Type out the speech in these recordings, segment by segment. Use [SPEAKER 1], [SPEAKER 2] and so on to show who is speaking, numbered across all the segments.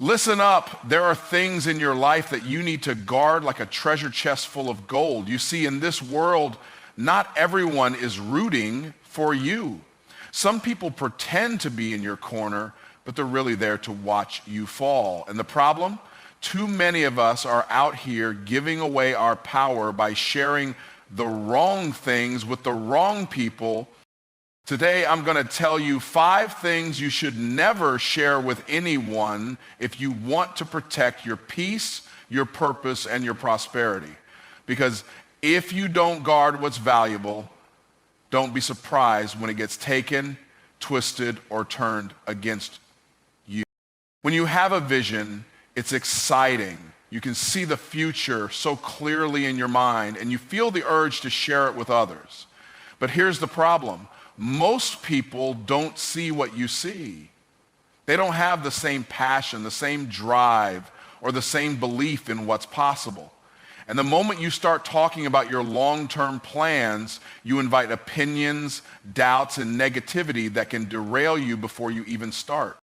[SPEAKER 1] Listen up. There are things in your life that you need to guard like a treasure chest full of gold. You see, in this world, not everyone is rooting for you. Some people pretend to be in your corner, but they're really there to watch you fall. And the problem? Too many of us are out here giving away our power by sharing the wrong things with the wrong people. Today, I'm going to tell you 5 things you should never share with anyone if you want to protect your peace, your purpose, and your prosperity. Because if you don't guard what's valuable, don't be surprised when it gets taken, twisted, or turned against you. When you have a vision, it's exciting. You can see the future so clearly in your mind, and you feel the urge to share it with others. But here's the problem. Most people don't see what you see. They don't have the same passion, the same drive, or the same belief in what's possible. And the moment you start talking about your long-term plans, you invite opinions, doubts, and negativity that can derail you before you even start.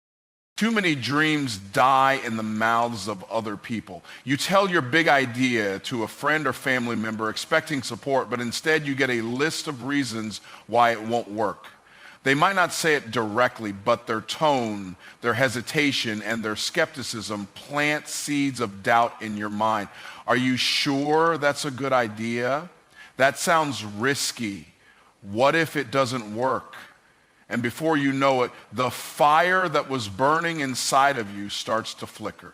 [SPEAKER 1] Too many dreams die in the mouths of other people. You tell your big idea to a friend or family member expecting support, but instead you get a list of reasons why it won't work. They might not say it directly, but their tone, their hesitation, and their skepticism plant seeds of doubt in your mind. Are you sure that's a good idea? That sounds risky. What if it doesn't work? And before you know it, the fire that was burning inside of you starts to flicker.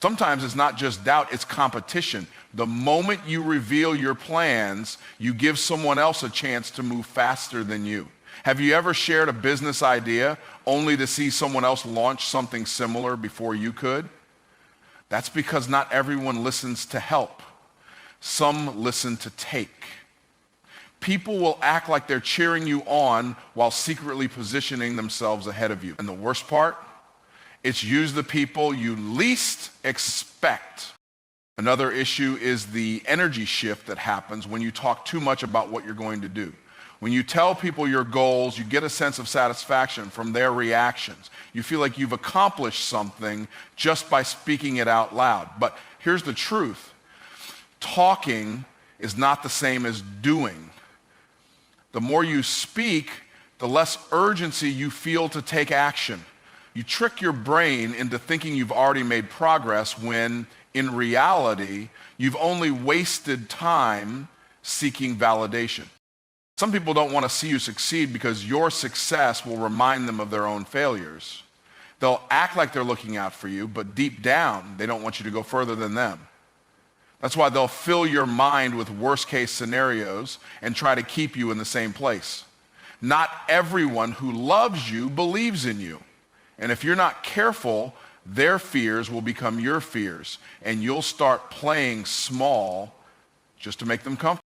[SPEAKER 1] Sometimes it's not just doubt, it's competition. The moment you reveal your plans, you give someone else a chance to move faster than you. Have you ever shared a business idea only to see someone else launch something similar before you could? That's because not everyone listens to help. Some listen to take. People will act like they're cheering you on while secretly positioning themselves ahead of you. And the worst part, it's usually the people you least expect. Another issue is the energy shift that happens when you talk too much about what you're going to do. When you tell people your goals, you get a sense of satisfaction from their reactions. You feel like you've accomplished something just by speaking it out loud. But here's the truth. Talking is not the same as doing. The more you speak, the less urgency you feel to take action. You trick your brain into thinking you've already made progress when, in reality, you've only wasted time seeking validation. Some people don't want to see you succeed because your success will remind them of their own failures. They'll act like they're looking out for you, but deep down, they don't want you to go further than them. That's why they'll fill your mind with worst-case scenarios and try to keep you in the same place. Not everyone who loves you believes in you. And if you're not careful, their fears will become your fears, and you'll start playing small just to make them comfortable.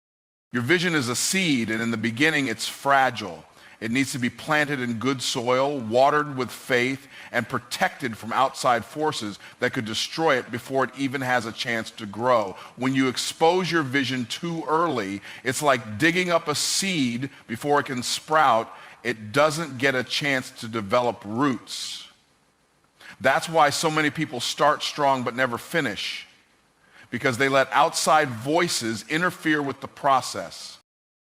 [SPEAKER 1] Your vision is a seed, and in the beginning, it's fragile. It needs to be planted in good soil, watered with faith, and protected from outside forces that could destroy it before it even has a chance to grow. When you expose your vision too early, it's like digging up a seed before it can sprout. It doesn't get a chance to develop roots. That's why so many people start strong but never finish, because they let outside voices interfere with the process.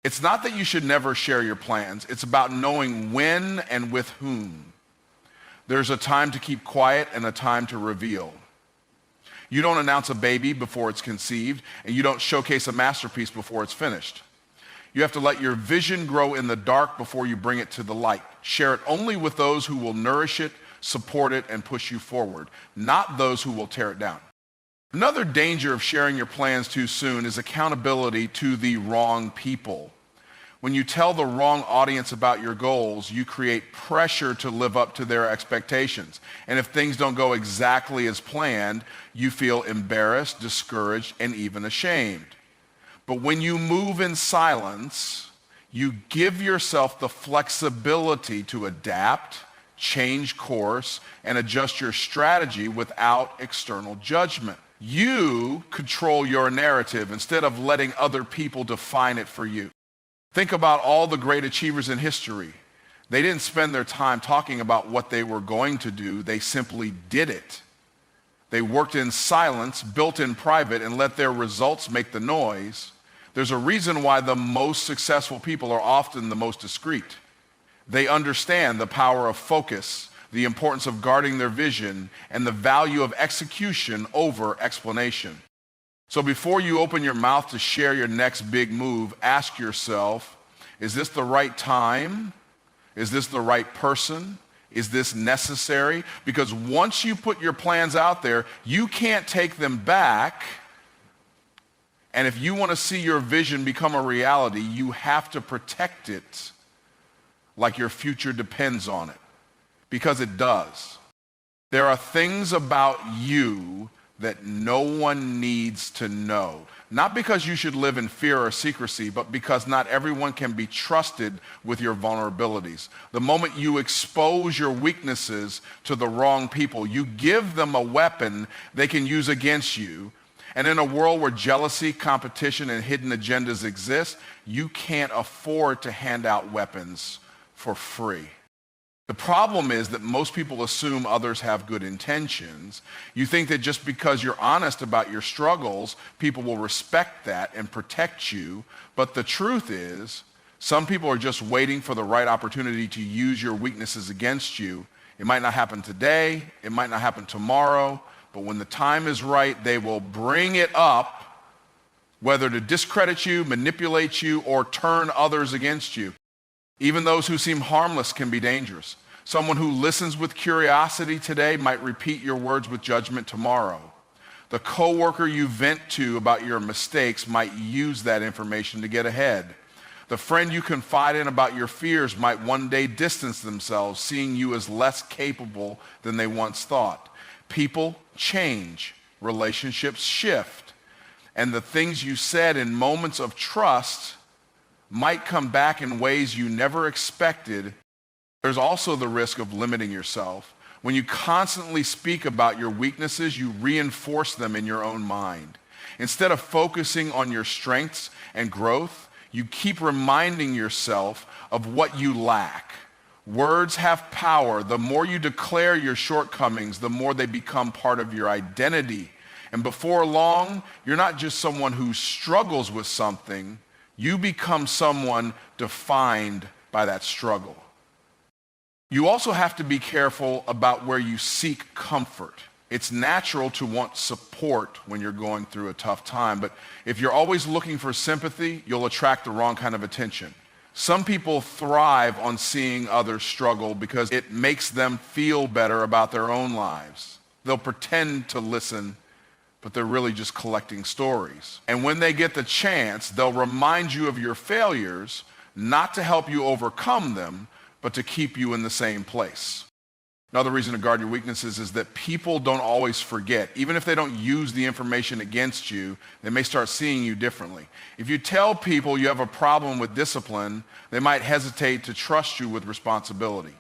[SPEAKER 1] It's not that you should never share your plans. It's about knowing when and with whom. There's a time to keep quiet and a time to reveal. You don't announce a baby before it's conceived, and you don't showcase a masterpiece before it's finished. You have to let your vision grow in the dark before you bring it to the light. Share it only with those who will nourish it, support it, and push you forward, not those who will tear it down. Another danger of sharing your plans too soon is accountability to the wrong people. When you tell the wrong audience about your goals, you create pressure to live up to their expectations. And if things don't go exactly as planned, you feel embarrassed, discouraged, and even ashamed. But when you move in silence, you give yourself the flexibility to adapt, change course, and adjust your strategy without external judgment. You control your narrative instead of letting other people define it for you. Think about all the great achievers in history. They didn't spend their time talking about what they were going to do. They simply did it. They worked in silence, built in private, and let their results make the noise. There's a reason why the most successful people are often the most discreet. They understand the power of focus, the importance of guarding their vision, and the value of execution over explanation. So before you open your mouth to share your next big move, ask yourself, is this the right time? Is this the right person? Is this necessary? Because once you put your plans out there, you can't take them back. And if you want to see your vision become a reality, you have to protect it like your future depends on it, because it does. There are things about you that no one needs to know. Not because you should live in fear or secrecy, but because not everyone can be trusted with your vulnerabilities. The moment you expose your weaknesses to the wrong people, you give them a weapon they can use against you. And in a world where jealousy, competition, and hidden agendas exist, you can't afford to hand out weapons for free. The problem is that most people assume others have good intentions. You think that just because you're honest about your struggles, people will respect that and protect you. But the truth is, some people are just waiting for the right opportunity to use your weaknesses against you. It might not happen today, it might not happen tomorrow, but when the time is right, they will bring it up, whether to discredit you, manipulate you, or turn others against you. Even those who seem harmless can be dangerous. Someone who listens with curiosity today might repeat your words with judgment tomorrow. The coworker you vent to about your mistakes might use that information to get ahead. The friend you confide in about your fears might one day distance themselves, seeing you as less capable than they once thought. People change, relationships shift, and the things you said in moments of trust might come back in ways you never expected. There's also the risk of limiting yourself. When you constantly speak about your weaknesses, you reinforce them in your own mind. Instead of focusing on your strengths and growth, you keep reminding yourself of what you lack. Words have power. The more you declare your shortcomings, the more they become part of your identity. And before long, you're not just someone who struggles with something, you become someone defined by that struggle. You also have to be careful about where you seek comfort. It's natural to want support when you're going through a tough time, but if you're always looking for sympathy, you'll attract the wrong kind of attention. Some people thrive on seeing others struggle because it makes them feel better about their own lives. They'll pretend to listen, but they're really just collecting stories. And when they get the chance, they'll remind you of your failures, not to help you overcome them, but to keep you in the same place. Another reason to guard your weaknesses is that people don't always forget. Even if they don't use the information against you, they may start seeing you differently. If you tell people you have a problem with discipline, they might hesitate to trust you with responsibility.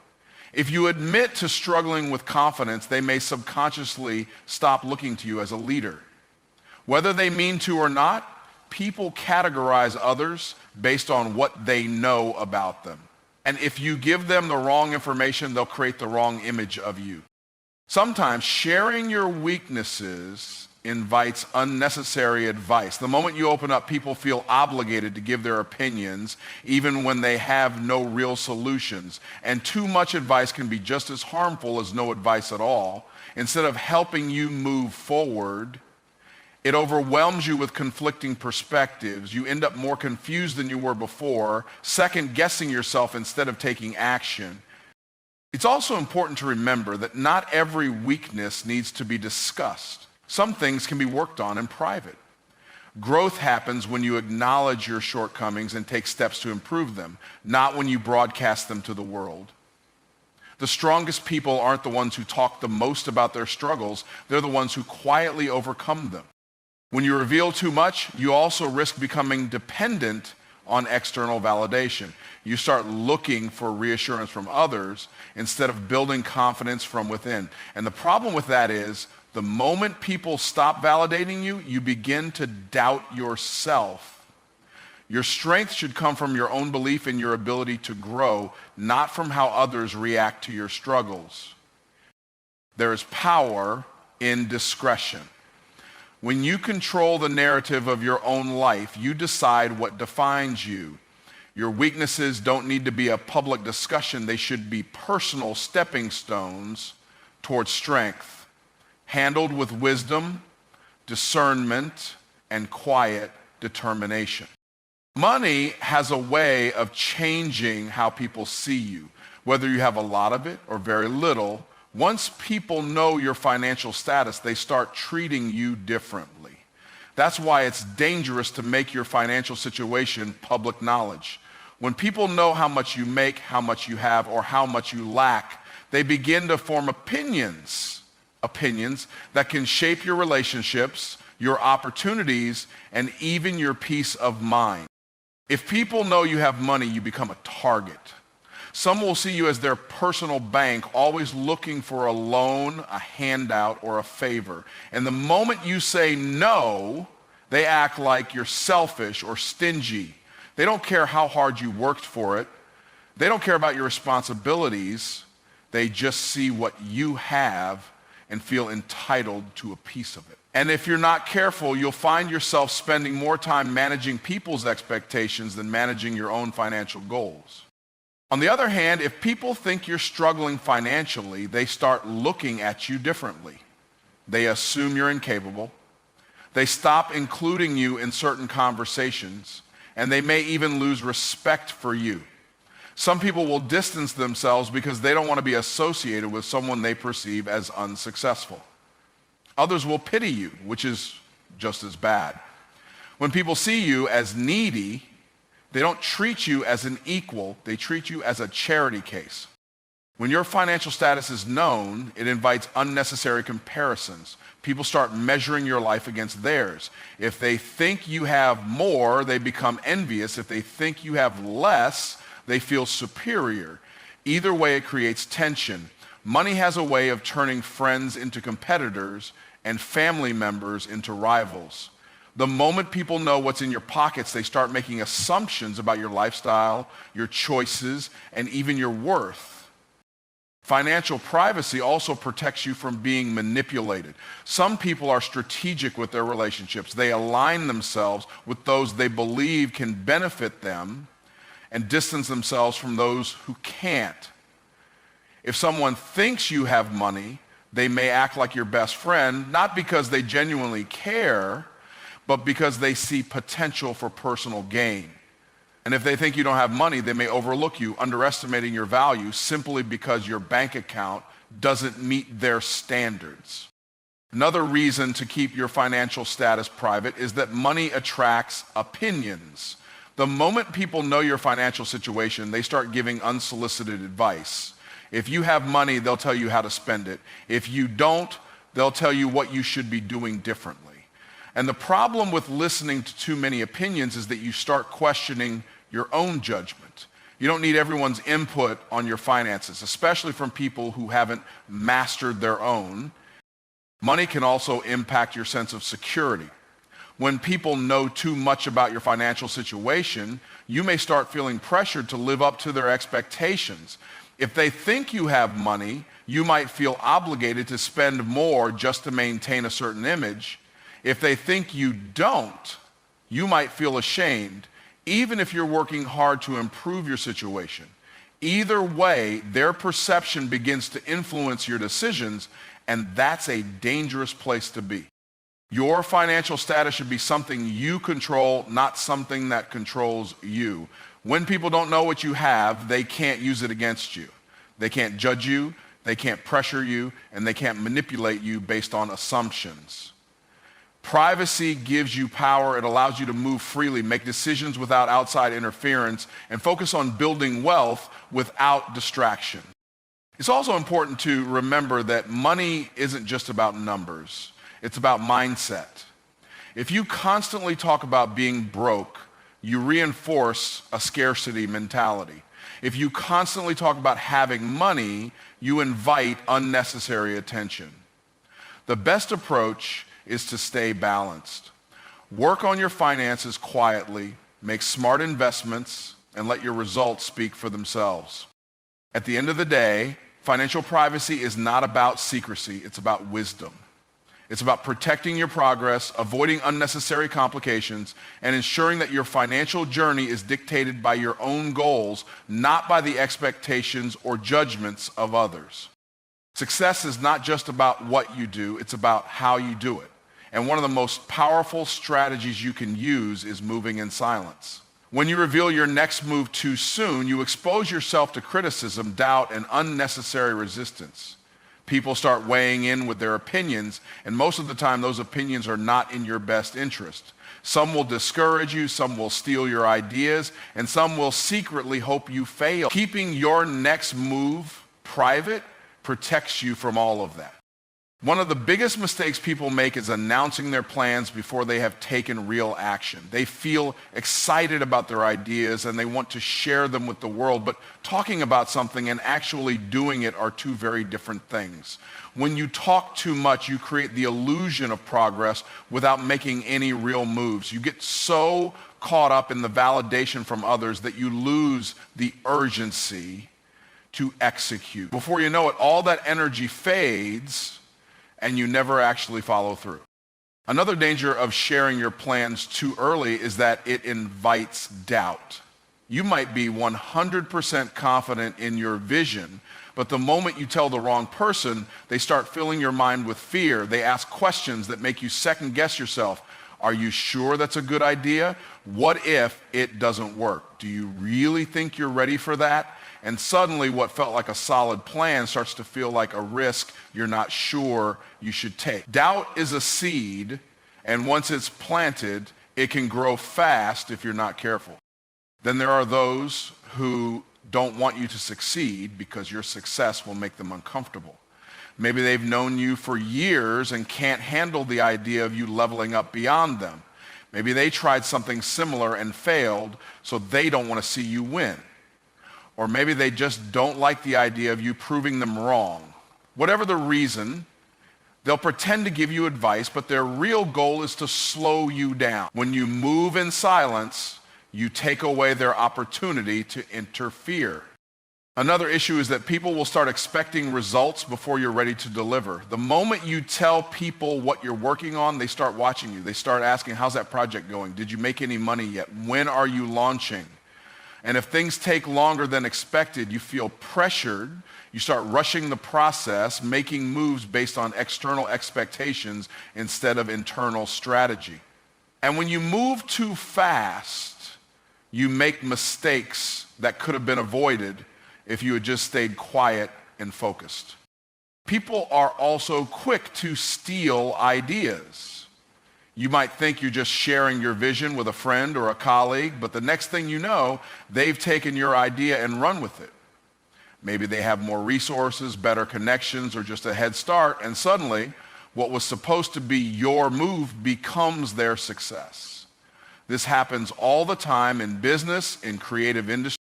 [SPEAKER 1] If you admit to struggling with confidence, they may subconsciously stop looking to you as a leader. Whether they mean to or not, people categorize others based on what they know about them. And if you give them the wrong information, they'll create the wrong image of you. Sometimes sharing your weaknesses invites unnecessary advice. The moment you open up, people feel obligated to give their opinions, even when they have no real solutions. And too much advice can be just as harmful as no advice at all. Instead of helping you move forward, it overwhelms you with conflicting perspectives. You end up more confused than you were before, second-guessing yourself instead of taking action. It's also important to remember that not every weakness needs to be discussed. Some things can be worked on in private. Growth happens when you acknowledge your shortcomings and take steps to improve them, not when you broadcast them to the world. The strongest people aren't the ones who talk the most about their struggles. They're the ones who quietly overcome them. When you reveal too much, you also risk becoming dependent on external validation. You start looking for reassurance from others instead of building confidence from within. And the problem with that is, the moment people stop validating you, you begin to doubt yourself. Your strength should come from your own belief in your ability to grow, not from how others react to your struggles. There is power in discretion. When you control the narrative of your own life, you decide what defines you. Your weaknesses don't need to be a public discussion. They should be personal stepping stones towards strength, handled with wisdom, discernment, and quiet determination. Money has a way of changing how people see you. Whether you have a lot of it or very little, once people know your financial status, they start treating you differently. That's why it's dangerous to make your financial situation public knowledge. When people know how much you make, how much you have, or how much you lack, they begin to form opinions that can shape your relationships, your opportunities, and even your peace of mind. If people know you have money, you become a target. Some will see you as their personal bank, always looking for a loan, a handout, or a favor. And the moment you say no, they act like you're selfish or stingy. They don't care how hard you worked for it. They don't care about your responsibilities. They just see what you have and feel entitled to a piece of it. And if you're not careful, you'll find yourself spending more time managing people's expectations than managing your own financial goals. On the other hand, if people think you're struggling financially, they start looking at you differently. They assume you're incapable. They stop including you in certain conversations, and they may even lose respect for you. Some people will distance themselves because they don't want to be associated with someone they perceive as unsuccessful. Others will pity you, which is just as bad. When people see you as needy, they don't treat you as an equal, they treat you as a charity case. When your financial status is known, it invites unnecessary comparisons. People start measuring your life against theirs. If they think you have more, they become envious. If they think you have less, they feel superior. Either way, it creates tension. Money has a way of turning friends into competitors and family members into rivals. The moment people know what's in your pockets, they start making assumptions about your lifestyle, your choices, and even your worth. Financial privacy also protects you from being manipulated. Some people are strategic with their relationships. They align themselves with those they believe can benefit them and distance themselves from those who can't. If someone thinks you have money, they may act like your best friend, not because they genuinely care, but because they see potential for personal gain. And if they think you don't have money, they may overlook you, underestimating your value simply because your bank account doesn't meet their standards. Another reason to keep your financial status private is that money attracts opinions. The moment people know your financial situation, they start giving unsolicited advice. If you have money, they'll tell you how to spend it. If you don't, they'll tell you what you should be doing differently. And the problem with listening to too many opinions is that you start questioning your own judgment. You don't need everyone's input on your finances, especially from people who haven't mastered their own. Money can also impact your sense of security. When people know too much about your financial situation, you may start feeling pressured to live up to their expectations. If they think you have money, you might feel obligated to spend more just to maintain a certain image. If they think you don't, you might feel ashamed, even if you're working hard to improve your situation. Either way, their perception begins to influence your decisions, and that's a dangerous place to be. Your financial status should be something you control, not something that controls you. When people don't know what you have, they can't use it against you. They can't judge you, they can't pressure you, and they can't manipulate you based on assumptions. Privacy gives you power. It allows you to move freely, make decisions without outside interference, and focus on building wealth without distraction. It's also important to remember that money isn't just about numbers. It's about mindset. If you constantly talk about being broke, you reinforce a scarcity mentality. If you constantly talk about having money, you invite unnecessary attention. The best approach is to stay balanced. Work on your finances quietly, make smart investments, and let your results speak for themselves. At the end of the day, financial privacy is not about secrecy, it's about wisdom. It's about protecting your progress, avoiding unnecessary complications, and ensuring that your financial journey is dictated by your own goals, not by the expectations or judgments of others. Success is not just about what you do, it's about how you do it. And one of the most powerful strategies you can use is moving in silence. When you reveal your next move too soon, you expose yourself to criticism, doubt, and unnecessary resistance. People start weighing in with their opinions, and most of the time those opinions are not in your best interest. Some will discourage you, some will steal your ideas, and some will secretly hope you fail. Keeping your next move private protects you from all of that. One of the biggest mistakes people make is announcing their plans before they have taken real action. They feel excited about their ideas and they want to share them with the world, but talking about something and actually doing it are two very different things. When you talk too much, you create the illusion of progress without making any real moves. You get so caught up in the validation from others that you lose the urgency to execute. Before you know it, all that energy fades and you never actually follow through. Another danger of sharing your plans too early is that it invites doubt. You might be 100% confident in your vision, but the moment you tell the wrong person, they start filling your mind with fear. They ask questions that make you second guess yourself. Are you sure that's a good idea? What if it doesn't work? Do you really think you're ready for that? And suddenly what felt like a solid plan starts to feel like a risk you're not sure you should take. Doubt is a seed, and once it's planted, it can grow fast if you're not careful. Then there are those who don't want you to succeed because your success will make them uncomfortable. Maybe they've known you for years and can't handle the idea of you leveling up beyond them. Maybe they tried something similar and failed, so they don't want to see you win. Or maybe they just don't like the idea of you proving them wrong. Whatever the reason, they'll pretend to give you advice, but their real goal is to slow you down. When you move in silence, you take away their opportunity to interfere. Another issue is that people will start expecting results before you're ready to deliver. The moment you tell people what you're working on, they start watching you. They start asking, how's that project going? Did you make any money yet? When are you launching? And if things take longer than expected, you feel pressured. You start rushing the process, making moves based on external expectations instead of internal strategy. And when you move too fast, you make mistakes that could have been avoided if you had just stayed quiet and focused. People are also quick to steal ideas. You might think you're just sharing your vision with a friend or a colleague, but the next thing you know, they've taken your idea and run with it. Maybe they have more resources, better connections, or just a head start, and suddenly, what was supposed to be your move becomes their success. This happens all the time in business, in creative industries.